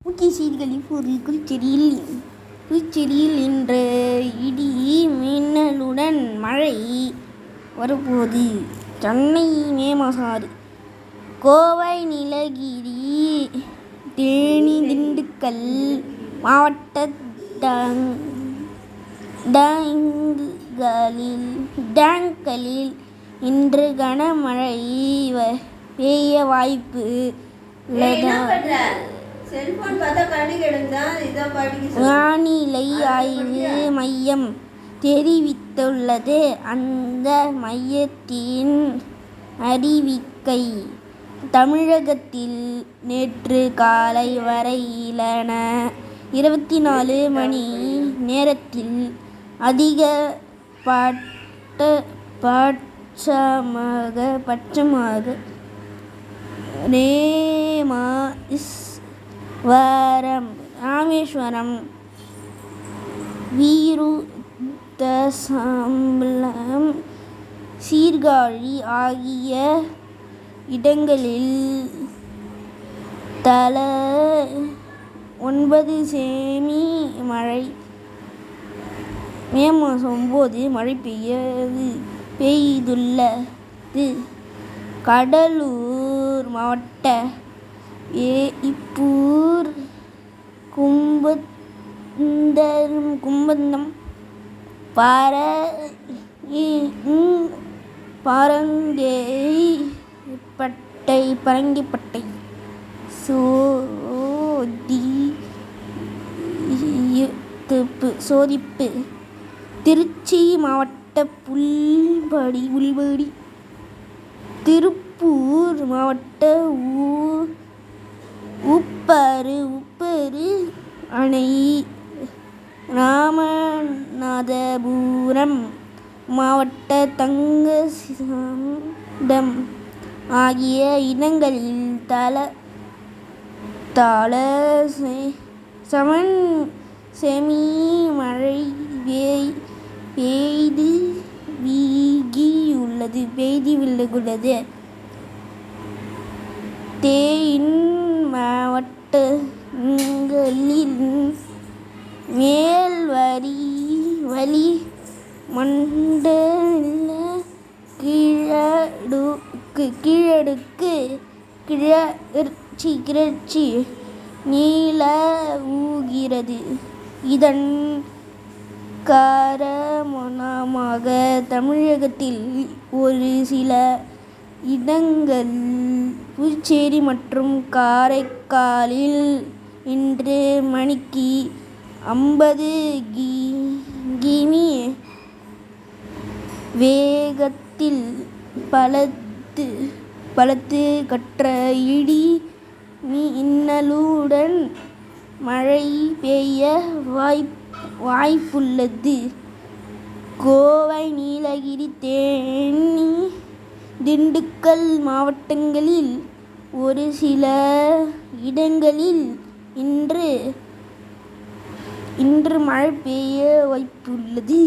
முக்கிய செய்திகளில் புதுச்சேரியில் இன்று இடி மின்னலுடன் மழை வரப்போகுது. சென்னை மே மாதம் 6, கோவை, நீலகிரி, தேனி, திண்டுக்கல் மாவட்ட டேங்களில் இன்று கனமழை பெய்ய வாய்ப்பு வானிலை ஆய்வு மையம் தெரிவித்துள்ளது. அந்த மையத்தின் அறிவிக்கை தமிழகத்தில் நேற்று காலை வரையிலான 24 மணி நேரத்தில் அதிகபட்சமாக ராமேஸ்வரம், விருத்தாசலம், சீர்காழி ஆகிய இடங்களில் தலா 9 செமீ மழை, மே மாதம் 9 மழை பெய்துள்ளது. கடலூர் மாவட்ட வேப்பூர், கும்பந்தம், பரங்கிப்பட்டை, சோதிப்பு, திருச்சி மாவட்ட புல்படி, திருப்பூர் மாவட்ட உப்பரு அணை, ராமநாதபுரம் மாவட்ட தங்கசமுத்திரம் ஆகிய இடங்களில் தலா 7 செமீ மழை பெய்து வீகியுள்ளது. தென் மாவட்டங்களில் மேல்வலி மண்டல கிளர்ச்சி நிலவுகிறது. இதன் காரணமாக தமிழகத்தில் ஒரு சில இடங்கள், புதுச்சேரி மற்றும் காரைக்காலில் இன்று மணிக்கு 50 கிமீ வேகத்தில் பலத்த காற்று, இடி மின்னலுடன் மழை பெய்ய வாய்ப்புள்ளது. கோவை, நீலகிரி, தேனி, திண்டுக்கல் மாவட்டங்களில் ஒரு சில இடங்களில் இன்று மழை பெய்ய வாய்ப்புள்ளது.